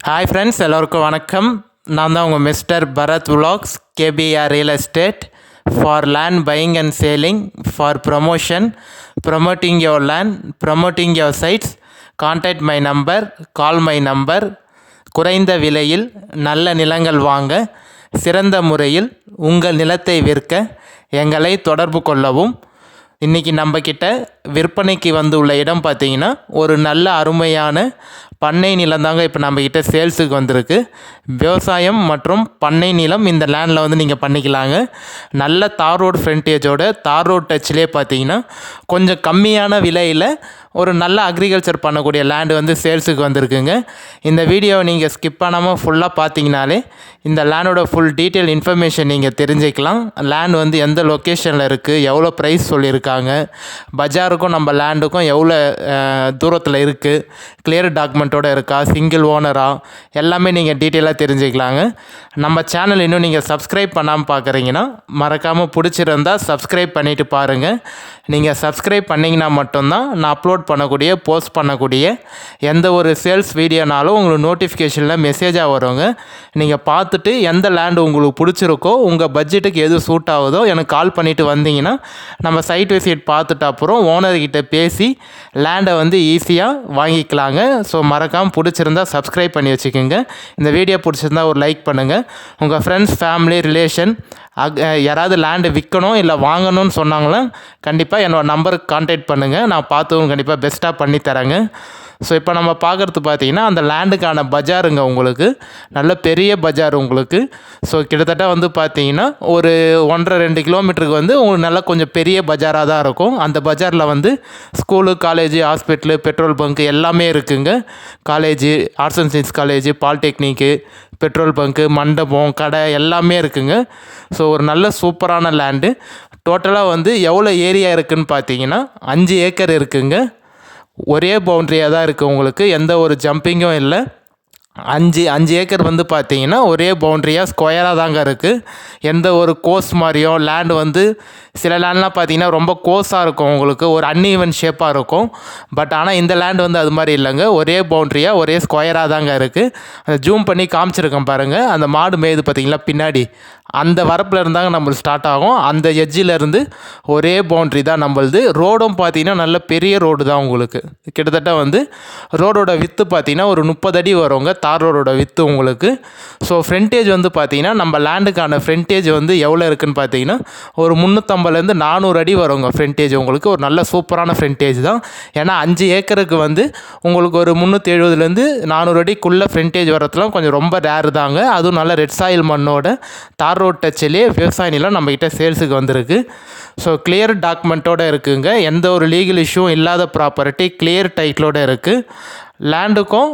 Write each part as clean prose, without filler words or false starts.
Hi friends, எல்லோருக்கும் வணக்கம். நான் தான் உங்கள் mister Bharath vlogs, KPR real estate for land buying and selling, for promotion, promoting your land, promoting your sites. Contact my number, call my number. குறைந்த விலையில் நல்ல நிலங்கள் வாங்க, சிறந்த முறையில் உங்கள் நிலத்தை விற்க எங்களை தொடர்பு கொள்ளவும். இன்றைக்கி நம்மக்கிட்ட விற்பனைக்கு வந்து உள்ள இடம் பார்த்திங்கன்னா ஒரு நல்ல அருமையான பண்ணை நிலம் தாங்க இப்போ நம்மக்கிட்ட சேல்ஸுக்கு வந்திருக்கு. விவசாயம் மற்றும் பண்ணை நிலம் இந்த லேண்டில் வந்து நீங்கள் பண்ணிக்கலாங்க. நல்ல தார் ரோடு ஃப்ரண்டேஜோட தார் ரோடு டச்சிலே பார்த்தீங்கன்னா கொஞ்சம் கம்மியான விலையில் ஒரு நல்ல அக்ரிகல்ச்சர் பண்ணக்கூடிய லேண்டு வந்து சேல்ஸுக்கு வந்திருக்குங்க. இந்த வீடியோவை நீங்கள் ஸ்கிப் பண்ணாமல் ஃபுல்லாக பார்த்தீங்கனாலே இந்த லேண்டோட ஃபுல் டீட்டெயில் இன்ஃபர்மேஷன் நீங்கள் தெரிஞ்சுக்கலாம். லேண்ட் வந்து எந்த லொக்கேஷனில் இருக்குது, எவ்வளோ ப்ரைஸ் சொல்லியிருக்காங்க, பஜாருக்கும் நம்ம லேண்டுக்கும் எவ்வளோ தூரத்தில் இருக்குது, கிளியர் டாக்குமெண்ட்டோடு இருக்கா, சிங்கிள் ஓனரா, எல்லாமே நீங்கள் டீட்டெயிலாக தெரிஞ்சுக்கலாங்க. நம்ம சேனல் இன்னும் நீங்கள் சப்ஸ்கிரைப் பண்ணாமல் பார்க்குறீங்கன்னா மறக்காமல் பிடிச்சிருந்தால் சப்ஸ்கிரைப் பண்ணிவிட்டு பாருங்கள். நீங்கள் சப்ஸ்கிரைப் பண்ணிங்கன்னா மட்டும்தான் நான் அப்லோட் பண்ணக்கூடிய போஸ்ட் பண்ணக்கூடிய எந்த ஒரு சேல்ஸ் வீடியோனாலும் உங்களுக்கு நோட்டிஃபிகேஷனில் மெசேஜாக வருங்க. நீங்கள் பார்த்துட்டு எந்த லேண்டு உங்களுக்கு பிடிச்சிருக்கோ, உங்கள் பட்ஜெட்டுக்கு எது சூட் ஆகுதோ எனக்கு கால் பண்ணிவிட்டு வந்தீங்கன்னா நம்ம சைட் விசிட் பார்த்துட்டு அப்புறம் ஓனர்கிட்ட பேசி லேண்டை வந்து ஈஸியாக வாங்கிக்கலாங்க. ஸோ மறக்காமல் பிடிச்சிருந்தால் சப்ஸ்கிரைப் பண்ணி வச்சுக்கோங்க. இந்த வீடியோ பிடிச்சிருந்தால் ஒரு லைக் பண்ணுங்கள். உங்கள் ஃப்ரெண்ட்ஸ், ஃபேமிலி, ரிலேஷன் யாராவது லேண்டு விற்கணும் இல்லை வாங்கணும்னு சொன்னாங்களா கண்டிப்பாக என்னோடய நம்பருக்கு கான்டாக்ட் பண்ணுங்கள். நான் பார்த்து கண்டிப்பாக பெஸ்ட்டாக பண்ணித்தரேங்க. ஸோ இப்போ நம்ம பார்க்குறது பார்த்திங்கன்னா அந்த லேண்டுக்கான பஜாருங்க. உங்களுக்கு நல்ல பெரிய பஜார் உங்களுக்கு. ஸோ கிட்டத்தட்ட வந்து பார்த்திங்கன்னா ஒரு 1.5-2 கிலோமீட்டருக்கு வந்து உங்களுக்கு நல்லா கொஞ்சம் பெரிய பஜாராக தான் இருக்கும். அந்த பஜாரில் வந்து school, college, hospital, petrol bunk எல்லாமே இருக்குங்க. College, arts and science college, polytechnic, petrol bunk, மண்டபம், கடை எல்லாமே இருக்குங்க. ஸோ ஒரு நல்ல சூப்பரான லேண்டு. டோட்டலாக வந்து எவ்வளோ ஏரியா இருக்குதுன்னு பார்த்தீங்கன்னா 5 ஏக்கர் இருக்குங்க. ஒரே பவுண்ட்ரியாக தான் இருக்குது. உங்களுக்கு எந்த ஒரு ஜம்பிங்கும் இல்லை. 5 ஏக்கர் வந்து பார்த்தீங்கன்னா ஒரே பவுண்ட்ரியாக ஸ்கொயராக தாங்க இருக்குது. எந்த ஒரு கோஸ் மாதிரியும் லேண்டு வந்து சில லேண்ட்லாம் பார்த்தீங்கன்னா ரொம்ப கோஸாக இருக்கும், உங்களுக்கு ஒரு அன்ஈவன் ஷேப்பாக இருக்கும். பட் ஆனால் இந்த லேண்டு வந்து அது மாதிரி இல்லைங்க. ஒரே பவுண்ட்ரியாக ஒரே ஸ்கொயராக தாங்க இருக்குது. அதை ஜூம் பண்ணி காமிச்சிருக்கேன் பாருங்கள். அந்த மாடு மேய்து பார்த்தீங்களா பின்னாடி, அந்த வரப்பில் இருந்தாங்க நம்மளுக்கு ஸ்டார்ட் ஆகும். அந்த எட்ஜிலேருந்து ஒரே பவுண்ட்ரி தான் நம்மளுது. ரோடும் பார்த்தீங்கன்னா நல்ல பெரிய ரோடு தான் உங்களுக்கு. கிட்டத்தட்ட வந்து ரோடோட வித்து பார்த்தீங்கன்னா ஒரு 30 அடி வருங்க, தார் ரோடோட வித்து உங்களுக்கு. ஸோ ஃப்ரண்டேஜ் வந்து பார்த்தீங்கன்னா நம்ம லேண்டுக்கான ஃப்ரண்டேஜ் வந்து எவ்வளோ இருக்குதுன்னு பார்த்தீங்கன்னா ஒரு 350லேருந்து 400 அடி வருங்க ஃப்ரண்டேஜ் உங்களுக்கு. ஒரு நல்ல சூப்பரான ஃப்ரண்டேஜ் தான். ஏன்னா 5 ஏக்கருக்கு வந்து உங்களுக்கு ஒரு 370லேருந்து 400 அடிக்குள்ளே ஃப்ரண்டேஜ் வரதுலாம் கொஞ்சம் ரொம்ப ரேர் தாங்க. அதுவும் நல்ல ரெட் சாயில் மண்ணோட தார் ரோட் டச்சிலே விவசாய நிலம் நம்மக்கிட்ட சேல்ஸுக்கு வந்திருக்கு. ஸோ கிளியர் டாக்குமெண்ட்டோடு இருக்குங்க. எந்த ஒரு லீகல் இஷ்யூவும் இல்லாத ப்ராப்பர்ட்டி, கிளியர் டைட்டிலோடு இருக்குது. லேண்டுக்கும்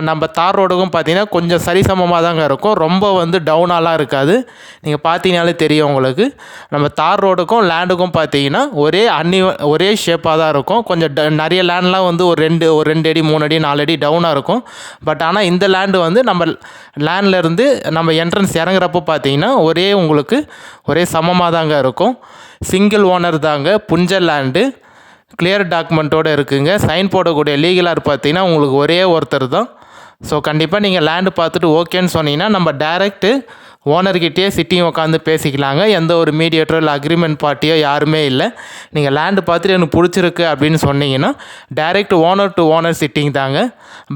நம்ம தார் ரோடுக்கும் பார்த்தீங்கன்னா கொஞ்சம் சரிசமமாக தாங்க இருக்கும். ரொம்ப வந்து டவுனாலாம் இருக்காது. நீங்கள் பார்த்தீங்கனாலே தெரியும் உங்களுக்கு. நம்ம தார் ரோடுக்கும் லேண்டுக்கும் பார்த்தீங்கன்னா ஒரே ஷேப்பாக தான் இருக்கும். கொஞ்சம் நிறைய லேண்ட்லாம் வந்து ஒரு 2 அடி 3 அடி 4 அடி டவுனாக இருக்கும். பட் ஆனால் இந்த லேண்டு வந்து நம்ம லேண்ட்லேருந்து நம்ம என்ட்ரன்ஸ் இறங்குறப்போ பார்த்தீங்கன்னா ஒரே சமமாக தாங்க இருக்கும். சிங்கிள் ஓனர் தாங்க, புஞ்ச லேண்டு, கிளியர் டாக்குமெண்ட்டோடு இருக்குங்க. சைன் போடக்கூடிய லீகலாக பார்த்தீங்கன்னா உங்களுக்கு ஒரே ஒருத்தர் தான். ஸோ கண்டிப்பாக நீங்கள் லேண்டு பார்த்துட்டு ஓகேன்னு சொன்னீங்கன்னா நம்ம டேரெக்டு ஓனர்கிட்டயே சிட்டிங் உட்காந்து பேசிக்கலாங்க. எந்த ஒரு மீடியேட்டரோ இல்லை அக்ரிமெண்ட் பார்ட்டியோ யாருமே இல்லை. நீங்கள் லேண்டு பார்த்துட்டு எனக்கு பிடிச்சிருக்கு அப்படின்னு சொன்னீங்கன்னா direct owner to owner sitting தாங்க.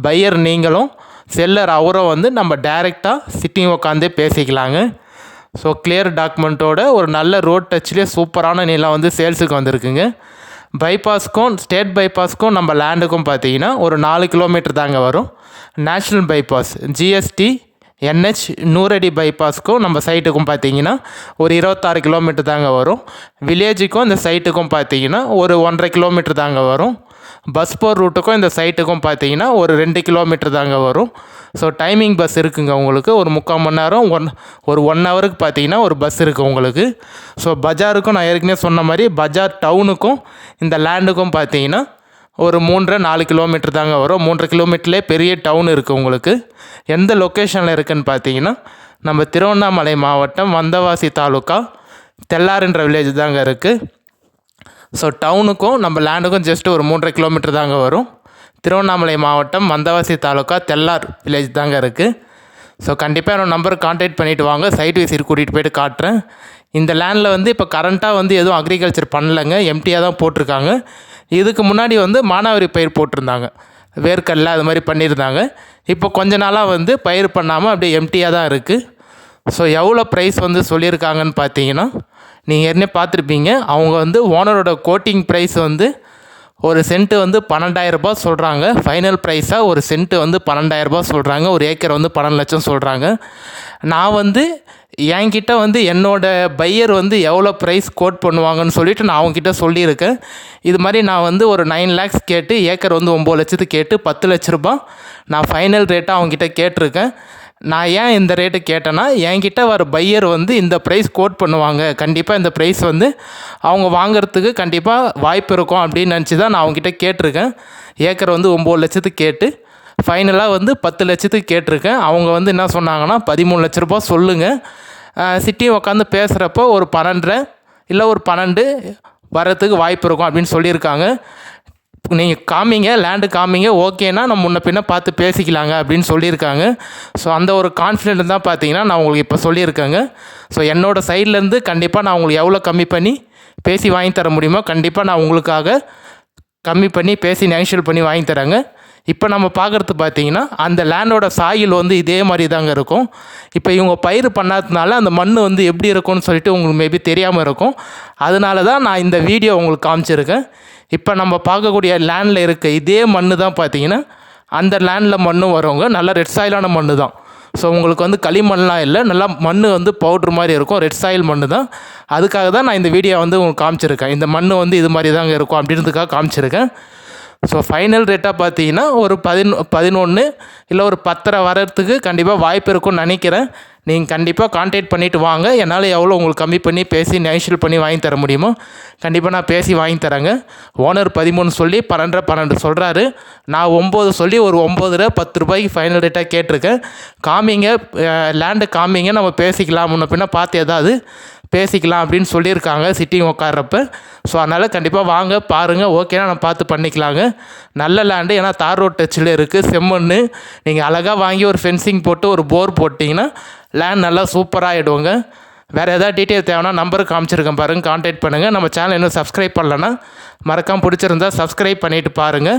பையர் நீங்களும், செல்லர் அவரும் வந்து நம்ம டேரெக்டாக சிட்டிங் உட்காந்தே பேசிக்கலாங்க. ஸோ கிளியர் டாக்குமெண்ட்டோட ஒரு நல்ல ரோட் டச்சிலே சூப்பரான நிலம் வந்து சேல்ஸுக்கு வந்திருக்குங்க. பைபாஸ்க்கும் ஸ்டேட் பைபாஸ்க்கும் நம்ம லேண்டுக்கும் பார்த்தீங்கன்னா ஒரு 4 கிலோமீட்டர் தாங்க வரும். நேஷ்னல் பைபாஸ் ஜிஎஸ்டி NH 100 அடி பைபாஸ்க்கும் நம்ம சைட்டுக்கும் பார்த்தீங்கன்னா ஒரு 26 கிலோமீட்டர் தாங்க வரும். வில்லேஜுக்கும் இந்த சைட்டுக்கும் பார்த்தீங்கன்னா ஒரு 1.5 கிலோமீட்டர் தாங்க வரும். பஸ் போர் ரூட்டுக்கும் இந்த சைட்டுக்கும் பார்த்தீங்கன்னா ஒரு 2 கிலோமீட்டர் தாங்க வரும். ஸோ டைமிங் பஸ் இருக்குங்க உங்களுக்கு. ஒரு 3/4 மணி நேரம் ஒரு 1 ஹவருக்கு பார்த்தீங்கன்னா ஒரு பஸ் இருக்குது உங்களுக்கு. ஸோ பஜாருக்கும் நான் ஏற்கனவே சொன்ன மாதிரி பஜார் டவுனுக்கும் இந்த லேண்டுக்கும் பார்த்தீங்கன்னா ஒரு 3.5-4 கிலோமீட்டர் தாங்க வரும். 3 கிலோமீட்டர்லேயே பெரிய டவுன் இருக்குது உங்களுக்கு. எந்த லொக்கேஷனில் இருக்குதுன்னு பார்த்தீங்கன்னா நம்ம திருவண்ணாமலை மாவட்டம் வந்தவாசி தாலுக்கா தெல்லாறுன்ற வில்லேஜ் தாங்க இருக்குது. ஸோ டவுனுக்கும் நம்ம லேண்டுக்கும் ஜஸ்ட் ஒரு 3.5 கிலோமீட்டர் தாங்க வரும். திருவண்ணாமலை மாவட்டம் வந்தவாசி தாலுக்கா தெல்லார் வில்லேஜ் தாங்க இருக்குது. ஸோ கண்டிப்பாக என்னோடய நம்பருக்கு கான்டாக்ட் பண்ணிவிட்டு வாங்க, சைட் விசிட் கூட்டிகிட்டு போய்ட்டு காட்டுறேன். இந்த லேண்டில் வந்து இப்போ கரண்ட்டாக வந்து எதுவும் அக்ரிகல்ச்சர் பண்ணலைங்க, எம்டியாக தான் போட்டிருக்காங்க. இதுக்கு முன்னாடி வந்து மானாவாரி பயிர் போட்டிருந்தாங்க, வேர்க்கடலை அது மாதிரி பண்ணியிருந்தாங்க. இப்போ கொஞ்ச நாளாக வந்து பயிர் பண்ணாமல் அப்படியே எம்டியாக தான் இருக்குது. ஸோ எவ்வளோ ப்ரைஸ் வந்து சொல்லியிருக்காங்கன்னு பார்த்தீங்கன்னா, நீங்கள் ஏற்கனவே பார்த்துருப்பீங்க. அவங்க வந்து ஓனரோட கோட்டிங் ப்ரைஸ் வந்து ஒரு சென்ட்டு வந்து 12,000 ரூபாய் சொல்கிறாங்க. ஃபைனல் ப்ரைஸாக ஒரு சென்ட்டு வந்து 12,000 ரூபாய் சொல்கிறாங்க. ஒரு ஏக்கர் வந்து 12 லட்சம் சொல்கிறாங்க. நான் வந்து என்கிட்ட வந்து என்னோடய பையர் வந்து எவ்வளோ ப்ரைஸ் கோட் பண்ணுவாங்கன்னு சொல்லிவிட்டு நான் அவங்ககிட்ட சொல்லியிருக்கேன். இது மாதிரி நான் வந்து ஒரு 9 lakhs கேட்டு ஏக்கர் வந்து 9 லட்சத்துக்கு கேட்டு 10 லட்ச ரூபா நான் ஃபைனல் ரேட்டாக அவங்ககிட்ட கேட்டிருக்கேன். நான் ஏன் இந்த ரேட்டு கேட்டேன்னா, என்கிட்ட வர பையர் வந்து இந்த ப்ரைஸ் கோட் பண்ணுவாங்க, கண்டிப்பாக இந்த ப்ரைஸ் வந்து அவங்க வாங்கிறதுக்கு கண்டிப்பாக வாய்ப்பு இருக்கும் அப்படின்னு நினச்சி தான் நான் அவங்ககிட்ட கேட்டிருக்கேன். ஏக்கர் வந்து 9 லட்சத்துக்கு கேட்டு ஃபைனலாக வந்து 10 லட்சத்துக்கு கேட்டிருக்கேன். அவங்க வந்து என்ன சொன்னாங்கன்னா 13 லட்ச ரூபா சொல்லுங்கள், சிட்டியும் உட்காந்து பேசுகிறப்போ ஒரு 12.5 இல்லை ஒரு 12 வரத்துக்கு வாய்ப்பு இருக்கும் அப்படின்னு சொல்லியிருக்காங்க. நீங்கள் காமிங்க, லேண்டு காமிங்க, ஓகேனா நம்ம முன்ன பின்ன பார்த்து பேசிக்கலாங்க அப்படின்னு சொல்லியிருக்காங்க. ஸோ அந்த ஒரு கான்ஃபிடென்ட் தான் பார்த்தீங்கன்னா நான் உங்களுக்கு இப்போ சொல்லியிருக்கேங்க. ஸோ என்னோடய சைட்லேருந்து கண்டிப்பாக நான் உங்களுக்கு எவ்வளோ கம்மி பண்ணி பேசி வாங்கி தர முடியுமோ கண்டிப்பாக நான் உங்களுக்காக கம்மி பண்ணி பேசி நெகோஷியேட் பண்ணி வாங்கி தரேங்க. இப்போ நம்ம பார்க்குறது பார்த்தீங்கன்னா அந்த லேண்டோட சாயில் வந்து இதே மாதிரி தாங்க இருக்கும். இப்போ இவங்க பயிர் பண்ணாததுனால அந்த மண் வந்து எப்படி இருக்கும்னு சொல்லிட்டு உங்களுக்கு மேபி தெரியாமல் இருக்கும். அதனால தான் நான் இந்த வீடியோ உங்களுக்கு காமிச்சிருக்கேன். இப்போ நம்ம பார்க்கக்கூடிய லேண்டில் இருக்க இதே மண் தான் பார்த்தீங்கன்னா அந்த லேண்டில் மண்ணும் வருவாங்க. நல்ல ரெட் சாயிலான மண் தான். ஸோ உங்களுக்கு வந்து களிமண்லாம் இல்லை, நல்லா மண் வந்து பவுட்ரு மாதிரி இருக்கும், ரெட் சாயில் மண் தான். அதுக்காக தான் நான் இந்த வீடியோ வந்து உங்களுக்கு காமிச்சிருக்கேன். இந்த மண் வந்து இது மாதிரி தாங்க இருக்கும் அப்படின்றதுக்காக காமிச்சிருக்கேன். ஸோ ஃபைனல் ரேட்டாக பார்த்தீங்கன்னா ஒரு 11 இல்லை ஒரு 10.5 வரத்துக்கு கண்டிப்பாக வாய்ப்பு இருக்கும்னு நினைக்கிறேன். நீங்கள் கண்டிப்பாக கான்டாக்ட் பண்ணிவிட்டு வாங்க. என்னால் எவ்வளோ உங்களுக்கு கம்மி பண்ணி பேசி நெகோஷியேட் பண்ணி வாங்கி தர முடியுமோ கண்டிப்பாக நான் பேசி வாங்கி தரேங்க. ஓனர் 13 சொல்லி 12 சொல்கிறாரு. நான் 9 சொல்லி ஒரு 9 10 ரூபாய்க்கு ஃபைனல் ரேட்டாக கேட்டிருக்கேன். காமிங்க, லேண்டு காமிங்க, நம்ம பேசிக்கலாம், முன்ன பின்ன பார்த்து ஏதாவது பேசிக்கலாம் அப்படின்னு சொல்லியிருக்காங்க சிட்டிங் உட்கார்றப்ப. ஸோ அதனால் கண்டிப்பாக வாங்க, பாருங்கள், ஓகேனா நம்ம பார்த்து பண்ணிக்கலாங்க. நல்ல லேண்டு, ஏன்னா தார் ரோட் டச்சில் இருக்குது, செம்மண். நீங்கள் அழகாக வாங்கி ஒரு ஃபென்சிங் போட்டு ஒரு போர் போட்டிங்கன்னா லேண்ட் நல்லா சூப்பராக ஆகிடுவோங்க. வேறு எதாவது டீட்டெயில் தேவைன்னா நம்பருக்கு காமிச்சிருக்கேன் பாருங்கள், கான்டாக்ட் பண்ணுங்கள். நம்ம சேனல் இன்னும் சப்ஸ்கிரைப் பண்ணலன்னா மறக்காமல் பிடிச்சிருந்தா சப்ஸ்கிரைப் பண்ணிவிட்டு பாருங்கள்.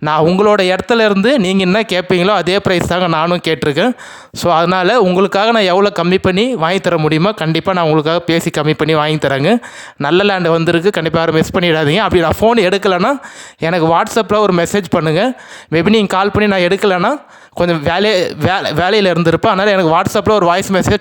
நான் உங்களோட இடத்துல இருந்து நீங்கள் என்ன கேட்பீங்களோ அதே ப்ரைஸ் தாங்க நானும் கேட்டிருக்கேன். ஸோ அதனால் உங்களுக்காக நான் எவ்வளோ கம்மி பண்ணி வாங்கி தர முடியுமோ கண்டிப்பாக நான் உங்களுக்காக பேசி கம்மி பண்ணி வாங்கி தரேங்க. நல்ல லேண்டு வந்திருக்கு, கண்டிப்பாக யாரும் மிஸ் பண்ணிடாதீங்க. அப்படி நான் ஃபோன் எடுக்கலைன்னா எனக்கு வாட்ஸ்அப்பில் ஒரு மெசேஜ் பண்ணுங்கள். மேபி நீங்கள் கால் பண்ணி நான் எடுக்கலைன்னா கொஞ்சம் வேலையில் இருந்திருப்பேன், அதனால் எனக்கு வாட்ஸ்அப்பில் ஒரு வாய்ஸ் மெசேஜ்